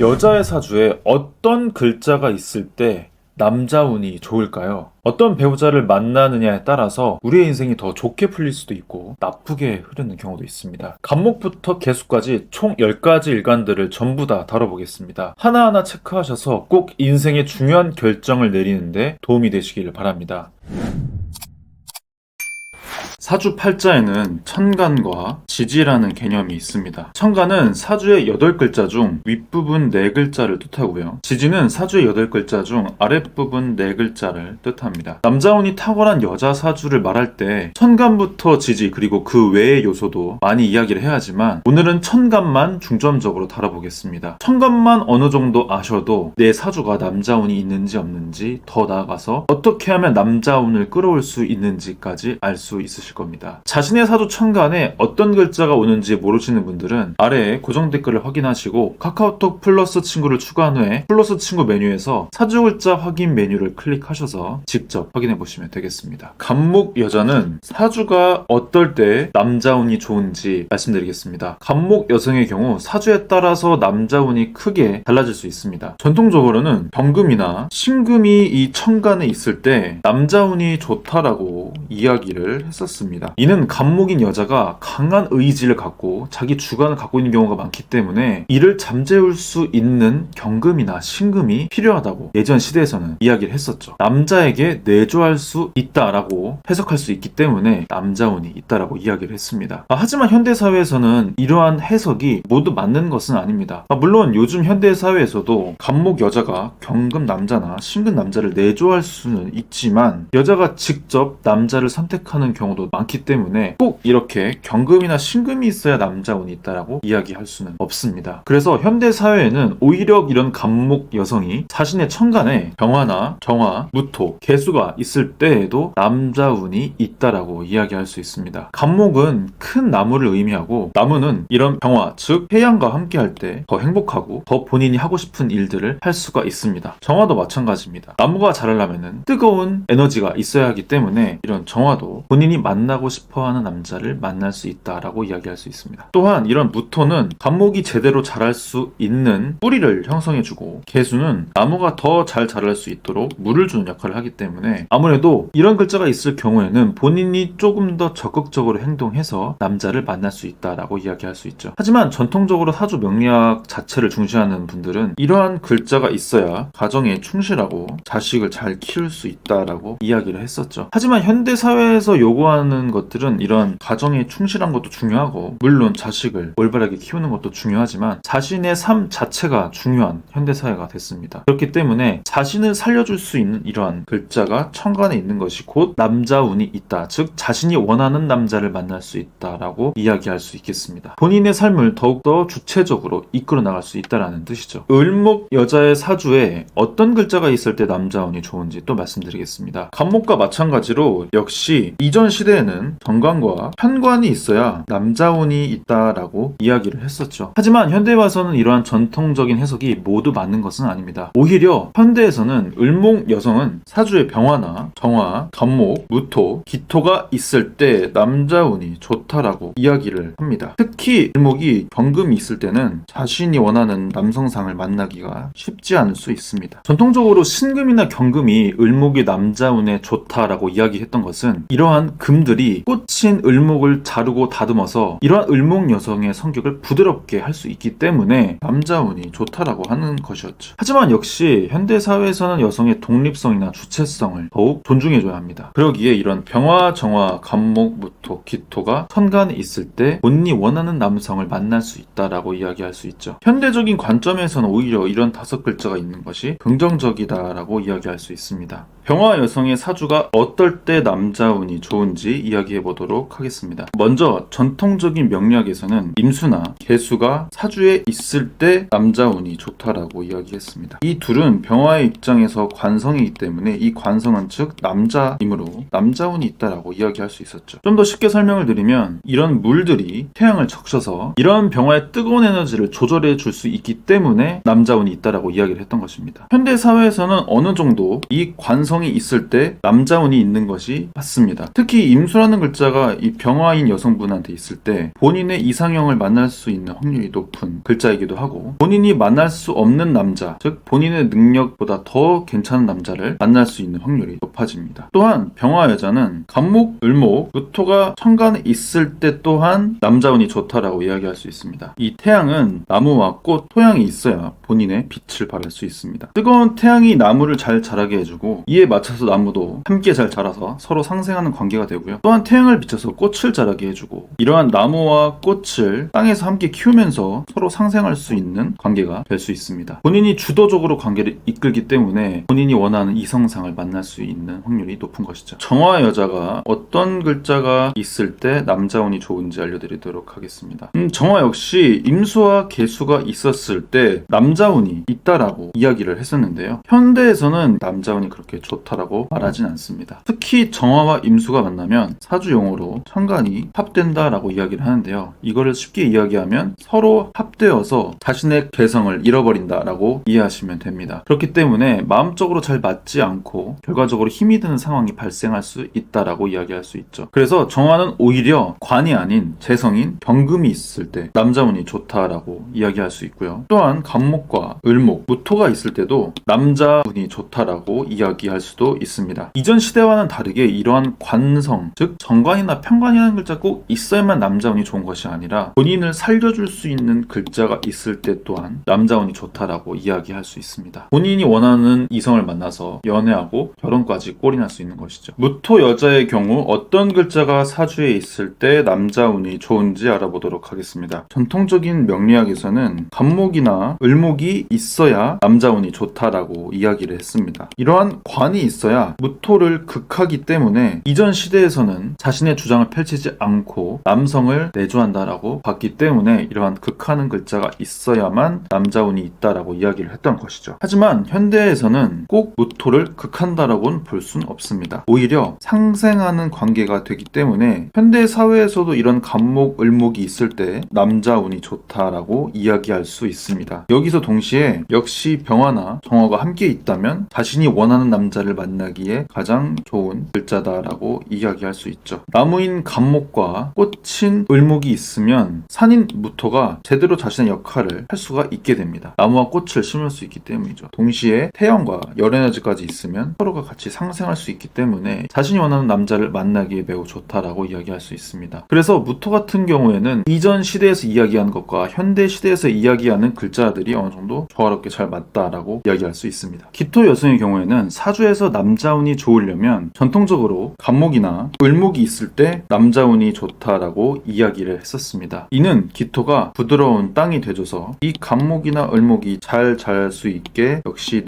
여자의 사주에 어떤 글자가 있을 때 남자 운이 좋을까요? 어떤 배우자를 만나느냐에 따라서 우리의 인생이 더 좋게 풀릴 수도 있고 나쁘게 흐르는 경우도 있습니다. 간목부터 개수까지 총 10가지 일간들을 전부 다 다뤄보겠습니다. 하나하나 체크하셔서 꼭 인생의 중요한 결정을 내리는데 도움이 되시길 바랍니다. 사주 팔자에는 천간과 지지라는 개념이 있습니다. 천간은 사주의 8글자 중 윗부분 4글자를 뜻하고요. 지지는 사주의 8글자 중 아랫부분 4글자를 뜻합니다. 남자운이 탁월한 여자 사주를 말할 때 천간부터 지지 그리고 그 외의 요소도 많이 이야기를 해야 하지만 오늘은 천간만 중점적으로 다뤄보겠습니다. 천간만 어느 정도 아셔도 내 사주가 남자운이 있는지 없는지, 더 나아가서 어떻게 하면 남자운을 끌어올 수 있는지까지 알 수 있으실 겁니다. 자신의 사주 천간에 어떤 글자가 오는지 모르시는 분들은 아래에 고정 댓글을 확인하시고 카카오톡 플러스 친구를 추가한 후에 플러스 친구 메뉴에서 사주 글자 확인 메뉴를 클릭하셔서 직접 확인해 보시면 되겠습니다. 간목 여자는 사주가 어떨 때 남자운이 좋은지 말씀드리겠습니다. 간목 여성의 경우 사주에 따라서 남자운이 크게 달라질 수 있습니다. 전통적으로는 병금이나 신금이 이 천간에 있을 때 남자운이 좋다라고 이야기를 했었습니다. 이는 간목인 여자가 강한 의지를 갖고 자기 주관을 갖고 있는 경우가 많기 때문에 이를 잠재울 수 있는 경금이나 신금이 필요하다고 예전 시대에서는 이야기를 했었죠. 남자에게 내조할 수 있다라고 해석할 수 있기 때문에 남자운이 있다라고 이야기를 했습니다. 하지만 현대사회에서는 이러한 해석이 모두 맞는 것은 아닙니다. 물론 요즘 현대사회에서도 간목 여자가 경금 남자나 신금 남자를 내조할 수는 있지만 여자가 직접 남자를 선택하는 경우도 많기 때문에 꼭 이렇게 경금이나 신금이 있어야 남자운이 있다라고 이야기할 수는 없습니다. 그래서 현대사회에는 오히려 이런 간목 여성이 자신의 천간에 병화나 정화, 무토, 개수가 있을 때에도 남자운이 있다라고 이야기할 수 있습니다. 간목은 큰 나무를 의미하고 나무는 이런 병화, 즉 해양과 함께 할 때 더 행복하고 더 본인이 하고 싶은 일들을 할 수가 있습니다. 정화도 마찬가지입니다. 나무가 자라려면 뜨거운 에너지가 있어야 하기 때문에 이런 정화도 본인이 만나고 싶어하는 남자를 만날 수 있다라고 이야기할 수 있습니다. 또한 이런 무토는 간목이 제대로 자랄 수 있는 뿌리를 형성해주고 개수는 나무가 더 잘 자랄 수 있도록 물을 주는 역할을 하기 때문에 아무래도 이런 글자가 있을 경우에는 본인이 조금 더 적극적으로 행동해서 남자를 만날 수 있다라고 이야기할 수 있죠. 하지만 전통적으로 사주 명리학 자체를 중시하는 분들은 이러한 글자가 있어야 가정에 충실하고 자식을 잘 키울 수 있다라고 이야기를 했었죠. 하지만 현대사회에서 요구하는 것들은 이런 가정에 충실한 것도 중요하고 물론 자식을 올바르게 키우는 것도 중요하지만 자신의 삶 자체가 중요한 현대사회가 됐습니다. 그렇기 때문에 자신을 살려줄 수 있는 이러한 글자가 천간에 있는 것이 곧 남자운이 있다. 즉 자신이 원하는 남자를 만날 수 있다라고 이야기할 수 있겠습니다. 본인의 삶을 더욱더 주체적으로 이끌어 나갈 수 있다라는 뜻이죠. 을목 여자의 사주에 어떤 글자가 있을 때 남자운이 좋은지 또 말씀드리겠습니다. 간목과 마찬가지로 역시 이전 시대에는 정관과 편관이 있어야 남자운이 있다라고 이야기를 했었죠. 하지만 현대에 와서는 이러한 전통적인 해석이 모두 맞는 것은 아닙니다. 오히려 현대에서는 을목 여성은 사주에 병화나 정화, 간목, 무토, 기토가 있을 때 남자운이 좋다라고 이야기를 합니다. 특히 을목이 경금이 있을 때는 자신이 원하는 남성상을 만나기가 쉽지 않을 수 있습니다. 전통적으로 신금이나 경금이 을목이 남자운에 좋다라고 이야기했던 것은 이러한 금들이 꽂힌 을목을 자르고 다듬어서 이러한 을목 여성의 성격을 부드럽게 할 수 있기 때문에 남자운이 좋다라고 하는 것이었죠. 하지만 역시 현대사회에서는 여성의 독립성이나 주체성을 더욱 존중해줘야 합니다. 그러기에 이런 병화, 정화, 간목, 무토, 기토가 천간에 있을 때 본인이 원하는 남성을 만날 수 있다라고 이야기할 수 있죠. 현대적인 관점에서는 오히려 이런 5글자가 있는 것이 긍정적이다라고 이야기할 수 있습니다. 병화 여성의 사주가 어떨 때 남자운이 좋은지 이야기해 보도록 하겠습니다. 먼저 전통적인 명리학에서는 임수나 개수가 사주에 있을 때 남자운이 좋다라고 이야기했습니다. 이 둘은 병화의 입장에서 관성이기 때문에 이 관성은 즉 남자이므로 남자운이 있다라고 이야기할 수 있었죠. 좀 더 쉽게 설명을 드리면 이런 물들이 태양을 적셔서 이런 병화의 뜨거운 에너지를 조절해 줄 수 있기 때문에 남자운이 있다라고 이야기를 했던 것입니다. 현대 사회에서는 어느 정도 이 관성이 있을 때 남자운이 있는 것이 맞습니다. 특히 임수 임수라는 글자가 이 병화인 여성분한테 있을 때 본인의 이상형을 만날 수 있는 확률이 높은 글자이기도 하고, 본인이 만날 수 없는 남자, 즉 본인의 능력보다 더 괜찮은 남자를 만날 수 있는 확률이 높아집니다. 또한 병화 여자는 간목, 을목, 무토가 천간에 있을 때 또한 남자운이 좋다라고 이야기할 수 있습니다. 이 태양은 나무와 꽃, 토양이 있어야 본인의 빛을 발할 수 있습니다. 뜨거운 태양이 나무를 잘 자라게 해주고, 이에 맞춰서 나무도 함께 잘 자라서 서로 상생하는 관계가 되고요. 또한 태양을 비춰서 꽃을 자라게 해주고, 이러한 나무와 꽃을 땅에서 함께 키우면서 서로 상생할 수 있는 관계가 될 수 있습니다. 본인이 주도적으로 관계를 이끌기 때문에 본인이 원하는 이성상을 만날 수 있는 확률이 높은 것이죠. 정화 여자가 어떤 글자가 있을 때 남자운이 좋은지 알려드리도록 하겠습니다. 정화 역시 임수와 계수가 있었을 때 남자운이 있다라고 이야기를 했었는데요. 현대에서는 남자운이 그렇게 좋다라고 말하진 않습니다. 특히 정화와 임수가 만나면 사주용어로 천간이 합된다라고 이야기를 하는데요. 이거를 쉽게 이야기하면 서로 합되어서 자신의 개성을 잃어버린다라고 이해하시면 됩니다. 그렇기 때문에 마음적으로 잘 맞지 않고 결과적으로 힘이 드는 상황이 발생할 수 있다라고 이야기할 수 있죠. 그래서 정화는 오히려 관이 아닌 재성인 경금이 있을 때 남자운이 좋다라고 이야기할 수 있고요. 또한 간목과 을목, 무토가 있을 때도 남자운이 좋다라고 이야기할 수도 있습니다. 이전 시대와는 다르게 이러한 관성, 즉 정관이나 편관이라는 글자 꼭 있어야만 남자운이 좋은 것이 아니라 본인을 살려줄 수 있는 글자가 있을 때 또한 남자운이 좋다라고 이야기할 수 있습니다. 본인이 원하는 이성을 만나서 연애하고 결혼까지 꼴이 날 수 있는 것이죠. 무토 여자의 경우 어떤 글자가 사주에 있을 때 남자운이 좋은지 알아보도록 하겠습니다. 전통적인 명리학에서는 간목이나 을목이 있어야 남자운이 좋다라고 이야기를 했습니다. 이러한 관이 있어야 무토를 극하기 때문에 이전 시대에서는 자신의 주장을 펼치지 않고 남성을 내조한다라고 봤기 때문에 이러한 극하는 글자가 있어야만 남자운이 있다라고 이야기를 했던 것이죠. 하지만 현대에서는 꼭 무토를 극한다라고는 볼 수는 없습니다. 오히려 상생하는 관계가 되기 때문에 현대 사회에서도 이런 간목, 을목이 있을 때 남자운이 좋다라고 이야기할 수 있습니다. 여기서 동시에 역시 병화나 정화가 함께 있다면 자신이 원하는 남자를 만나기에 가장 좋은 글자다라고 이야기할 수 있죠. 나무인 간목과 꽃인 을목이 있으면 산인 무토가 제대로 자신의 역할을 할 수가 있게 됩니다. 나무와 꽃을 심을 수 있기 때문이죠. 동시에 태양과 열에너지까지 있으면 서로가 같이 상생할 수 있기 때문에 자신이 원하는 남자를 만나기에 매우 좋다라고 이야기할 수 있습니다. 그래서 무토 같은 경우에는 이전 시대에서 이야기한 것과 현대 시대에서 이야기하는 글자들이 어느 정도 조화롭게 잘 맞다라고 이야기할 수 있습니다. 기토 여성의 경우에는 사주에서 남자운이 좋으려면 전통적으로 간목이나 을목이 있을 때 남자운이 좋다라고 이야기를 했었습니다. 이는 기토가 부드러운 땅이 돼줘서 이 간목이나 을목이 잘 자랄 수 있게 역시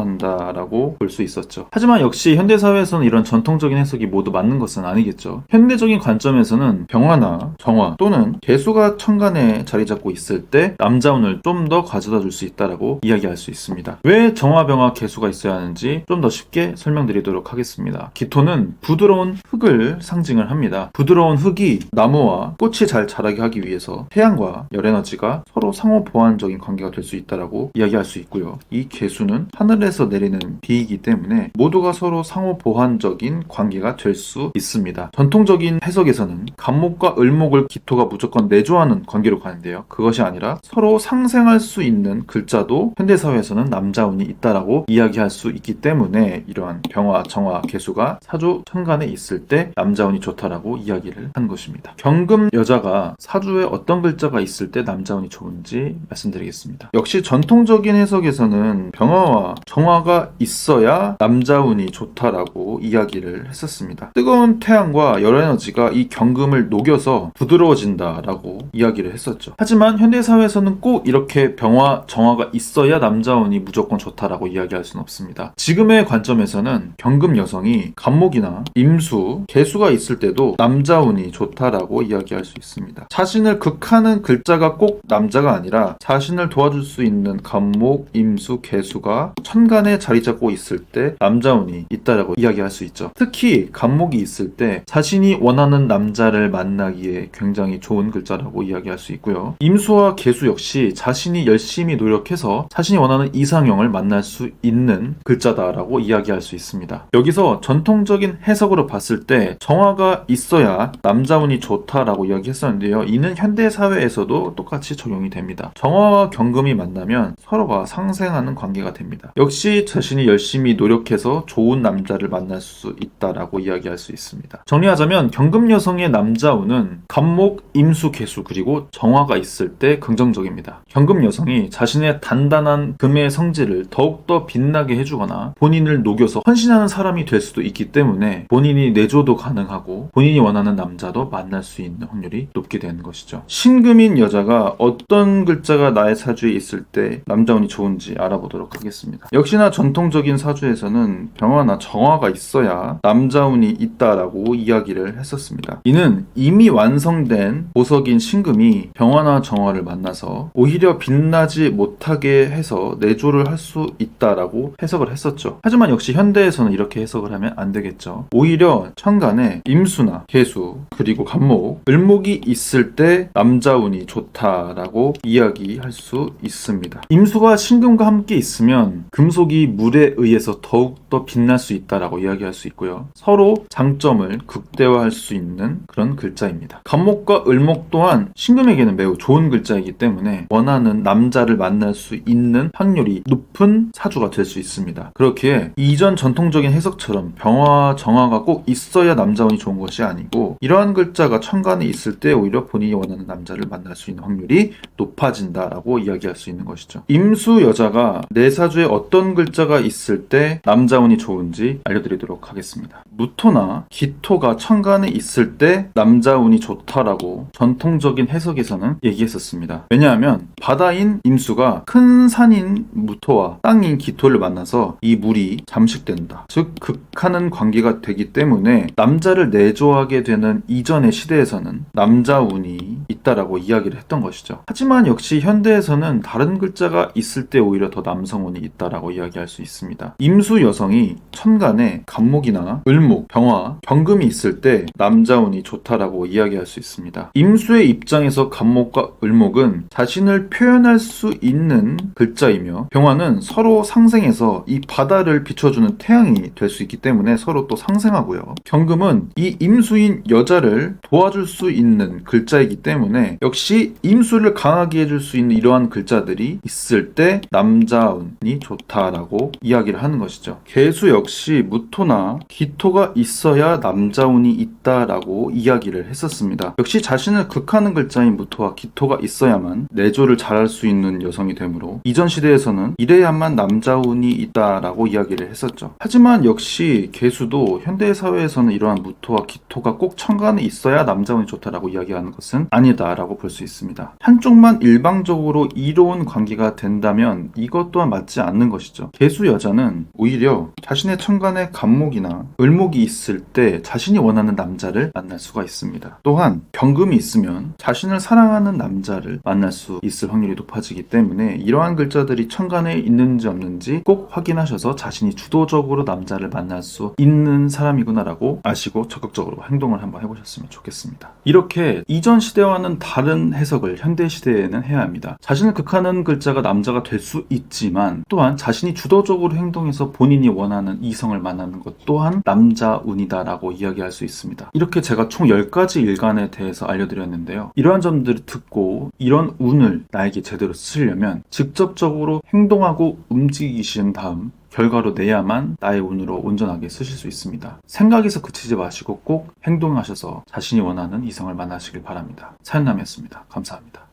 내조한다라고 볼 수 있었죠. 하지만 역시 현대사회에서는 이런 전통적인 해석이 모두 맞는 것은 아니겠죠. 현대적인 관점에서는 병화나 정화 또는 개수가 천간에 자리 잡고 있을 때 남자운을 좀 더 가져다 줄 수 있다라고 이야기할 수 있습니다. 왜 정화, 병화, 개수가 있어야 하는지 좀 더 쉽게 설명드리도록 하겠습니다. 기토는 부드러운 흙을 상징을 합니다. 부드러운 흙이 나무와 꽃이 잘 자라게 하기 위해서 태양과 열에너지가 서로 상호 보완적인 관계가 될 수 있다라고 이야기할 수 있고요. 이 개수는 하늘에서 내리는 비이기 때문에 모두가 서로 상호 보완적인 관계가 될 수 있습니다. 전통적인 해석에서는 간목과 을목을 기토가 무조건 내조하는 관계로 가는데요. 그것이 아니라 서로 상생할 수 있는 글자도 현대사회에서는 남자운이 있다라고 이야기할 수 있기 때문에 이러한 병화, 정화, 개수가 사주 천간에 있을 때 남자운이 좋다라고 이야기를 한 것입니다. 경금 여자가 사주에 어떤 글자가 있을 때 남자운이 좋은지 말씀드리겠습니다. 역시 전통적인 해석에서는 병화와 정화가 있어야 남자운이 좋다라고 이야기를 했었습니다. 뜨거운 태양과 열에너지가 이 경금을 녹여서 부드러워진다라고 이야기를 했었죠. 하지만 현대사회에서는 꼭 이렇게 병화, 정화가 있어야 남자운이 무조건 좋다라고 이야기할 수는 없습니다. 지금의 관점에서는 경금 여성이 간목이나 임수, 개수가 있을 때도 남자운이 좋다라고 이야기할 수 있습니다. 자신을 극하는 글자가 꼭 남자가 아니라 자신을 도와줄 수 있는 간목, 임수, 개수가 천간에 자리 잡고 있을 때 남자운이 있다라고 이야기할 수 있죠. 특히 간목이 있을 때 자신이 원하는 남자를 만나기에 굉장히 좋은 글자라고 이야기할 수 있고요. 임수와 개수 역시 자신이 열심히 노력해서 자신이 원하는 이상형을 만날 수 있는 글자다라고 이야기할 수 있습니다. 여기서 전통적인 해석으로 봤을 때 앞에 정화가 있어야 남자운이 좋다라고 이야기했었는데요. 이는 현대 사회에서도 똑같이 적용이 됩니다. 정화와 경금이 만나면 서로가 상생하는 관계가 됩니다. 역시 자신이 열심히 노력해서 좋은 남자를 만날 수 있다라고 이야기할 수 있습니다. 정리하자면 경금 여성의 남자운은 갑목, 임수, 개수 그리고 정화가 있을 때 긍정적입니다. 경금 여성이 자신의 단단한 금의 성질을 더욱더 빛나게 해주거나 본인을 녹여서 헌신하는 사람이 될 수도 있기 때문에 본인이 내조도 가능하고 본인이 원하는 남자도 만날 수 있는 확률이 높게 되는 것이죠. 신금인 여자가 어떤 글자가 나의 사주에 있을 때 남자운이 좋은지 알아보도록 하겠습니다. 역시나 전통적인 사주에서는 병화나 정화가 있어야 남자운이 있다라고 이야기를 했었습니다. 이는 이미 완성된 보석인 신금이 병화나 정화를 만나서 오히려 빛나지 못하게 해서 내조를 할 수 있다라고 해석을 했었죠. 하지만 역시 현대에서는 이렇게 해석을 하면 안 되겠죠. 오히려 천간에 임수나 개수 그리고 갑목, 을목이 있을 때 남자운이 좋다라고 이야기할 수 있습니다. 임수가 신금과 함께 있으면 금속이 물에 의해서 더욱더 빛날 수 있다라고 이야기할 수 있고요. 서로 장점을 극대화할 수 있는 그런 글자입니다. 갑목과 을목 또한 신금에게는 매우 좋은 글자이기 때문에 원하는 남자를 만날 수 있는 확률이 높은 사주가 될 수 있습니다. 그렇기에 이전 전통적인 해석처럼 병화, 정화가 꼭 있어야 남자운이 좋은 것이 아니고 이러한 글자가 천간에 있을 때 오히려 본인이 원하는 남자를 만날 수 있는 확률이 높아진다라고 이야기할 수 있는 것이죠. 임수 여자가 내 사주에 어떤 글자가 있을 때 남자운이 좋은지 알려드리도록 하겠습니다. 무토나 기토가 천간에 있을 때 남자운이 좋다라고 전통적인 해석에서는 얘기했었습니다. 왜냐하면 바다인 임수가 큰 산인 무토와 땅인 기토를 만나서 이 물이 잠식된다. 즉 극하는 관계가 되기 때문에 남자를 내조하게 되는 이전의 시대에서는 남자운이 있다라고 이야기를 했던 것이죠. 하지만 역시 현대에서는 다른 글자가 있을 때 오히려 더 남성운이 있다라고 이야기할 수 있습니다. 임수 여성이 천간에 갑목이나 을목, 병화, 경금이 있을 때 남자운이 좋다라고 이야기할 수 있습니다. 임수의 입장에서 갑목과 을목은 자신을 표현할 수 있는 글자이며 병화는 서로 상생해서 이 바다를 비춰주는 태양이 될 수 있기 때문에 서로 또 상생하고요. 경금은 이 임수인 여자를 도와줄 수 있는 글자이기 때문에 역시 임수를 강하게 해줄 수 있는 이러한 글자들이 있을 때 남자운이 좋다라고 이야기를 하는 것이죠. 개수 역시 무토나 기토가 있어야 남자운이 있다라고 이야기를 했었습니다. 역시 자신을 극하는 글자인 무토와 기토가 있어야만 내조를 잘할 수 있는 여성이 되므로 이전 시대에서는 이래야만 남자운이 있다라고 이야기를 했었죠. 하지만 역시 개수도 현대 사회에서는 이러한 무토와 기토가 꼭 천간에 있어야 남자운이 좋다라고 이야기하는 것은 아니다라고 볼 수 있습니다. 한쪽만 일방적으로 이로운 관계가 된다면 이것 또한 맞지 않는 것이죠. 개수 여자는 오히려 자신의 천간에 갑목이나 을목이 있을 때 자신이 원하는 남자를 만날 수가 있습니다. 또한 경금이 있으면 자신을 사랑하는 남자를 만날 수 있을 확률이 높아지기 때문에 이러한 글자들이 천간에 있는지 없는지 꼭 확인하셔서 자신이 주도적으로 남자를 만날 수 있는 사람이구나라고 아시고 적극적으로 행동을 한번 해보셨으면 좋겠습니다. 이렇게 이전 시대와는 다른 해석을 현대 시대에는 해야 합니다. 자신을 극하는 글자가 남자가 될 수 있지만 또한 자신이 주도적으로 행동해서 본인이 원하는 이성을 만나는 것 또한 남자운이다라고 이야기할 수 있습니다. 이렇게 제가 총 10가지 일간에 대해서 알려드렸는데요. 이러한 점들을 듣고 이런 운을 나에게 제대로 쓰려면 직접적으로 행동하고 움직이신 다음 결과로 내야만 나의 운으로 온전하게 쓰실 수 있습니다. 생각에서 그치지 마시고 꼭 행동하셔서 자신이 원하는 이성을 만나시길 바랍니다. 사연남이었습니다. 감사합니다.